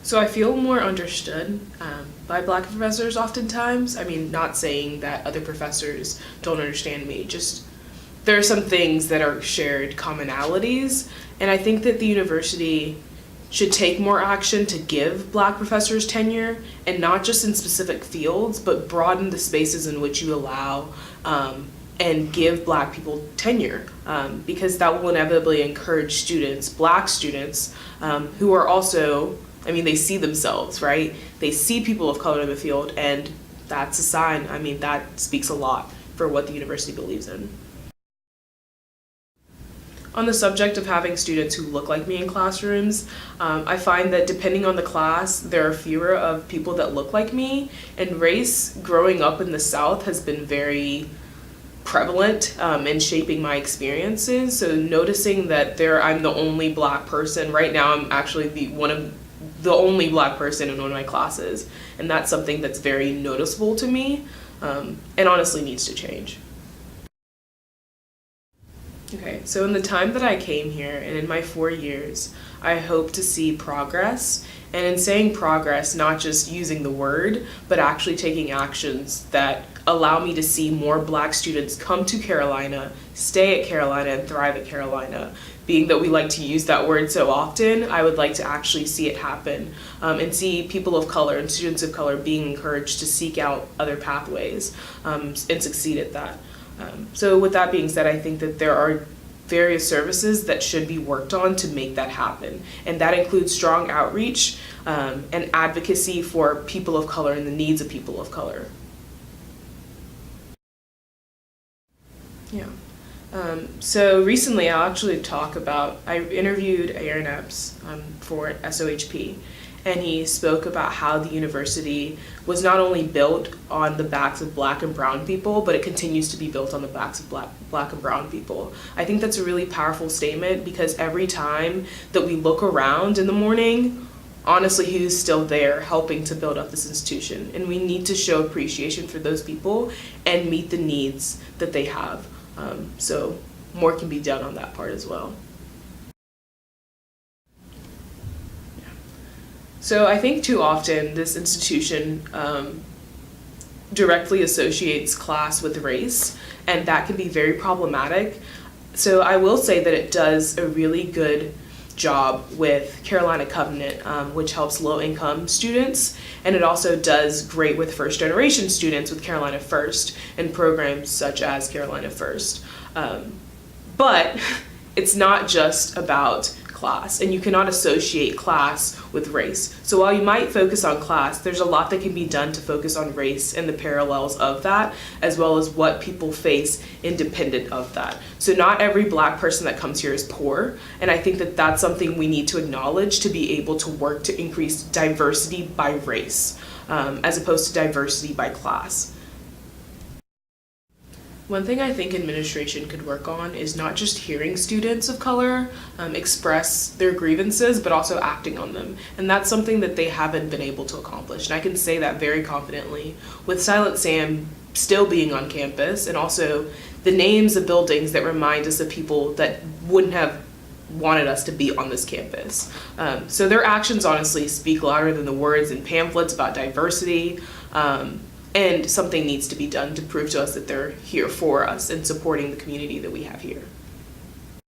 So I feel more understood by Black professors oftentimes. I mean, not saying that other professors don't understand me, just there are some things that are shared commonalities, and I think that the university should take more action to give Black professors tenure, and not just in specific fields, but broaden the spaces in which you allow and give Black people tenure, because that will inevitably encourage students, Black students, who are also, I mean, they see themselves, right? They see people of color in the field, and that's a sign. I mean, that speaks a lot for what the university believes in. On the subject of having students who look like me in classrooms, I find that depending on the class, there are fewer of people that look like me, and race growing up in the South has been very prevalent in shaping my experiences. So noticing that I'm the only Black person, right now I'm actually the only Black person in one of my classes, and that's something that's very noticeable to me, and honestly needs to change. Okay, so in the time that I came here and in my 4 years, I hope to see progress. And in saying progress, not just using the word, but actually taking actions that allow me to see more Black students come to Carolina, stay at Carolina, and thrive at Carolina. Being that we like to use that word so often, I would like to actually see it happen, and see people of color and students of color being encouraged to seek out other pathways and succeed at that. So with that being said, I think that there are various services that should be worked on to make that happen. And that includes strong outreach and advocacy for people of color and the needs of people of color. Yeah. So recently I interviewed Aaron Epps for SOHP. And he spoke about how the university was not only built on the backs of Black and brown people, but it continues to be built on the backs of Black and brown people. I think that's a really powerful statement, because every time that we look around in the morning, honestly, who's still there helping to build up this institution? And we need to show appreciation for those people and meet the needs that they have. So more can be done on that part as well. So I think too often this institution directly associates class with race, and that can be very problematic. So I will say that it does a really good job with Carolina Covenant, which helps low-income students, and it also does great with first-generation students with Carolina First and programs such as Carolina First. But it's not just about class, and you cannot associate class with race. So while you might focus on class, there's a lot that can be done to focus on race and the parallels of that, as well as what people face independent of that. So not every Black person that comes here is poor, and I think that that's something we need to acknowledge to be able to work to increase diversity by race, as opposed to diversity by class. One thing I think administration could work on is not just hearing students of color express their grievances, but also acting on them. And that's something that they haven't been able to accomplish. And I can say that very confidently with Silent Sam still being on campus, and also the names of buildings that remind us of people that wouldn't have wanted us to be on this campus. So their actions honestly speak louder than the words in pamphlets about diversity. And something needs to be done to prove to us that they're here for us and supporting the community that we have here.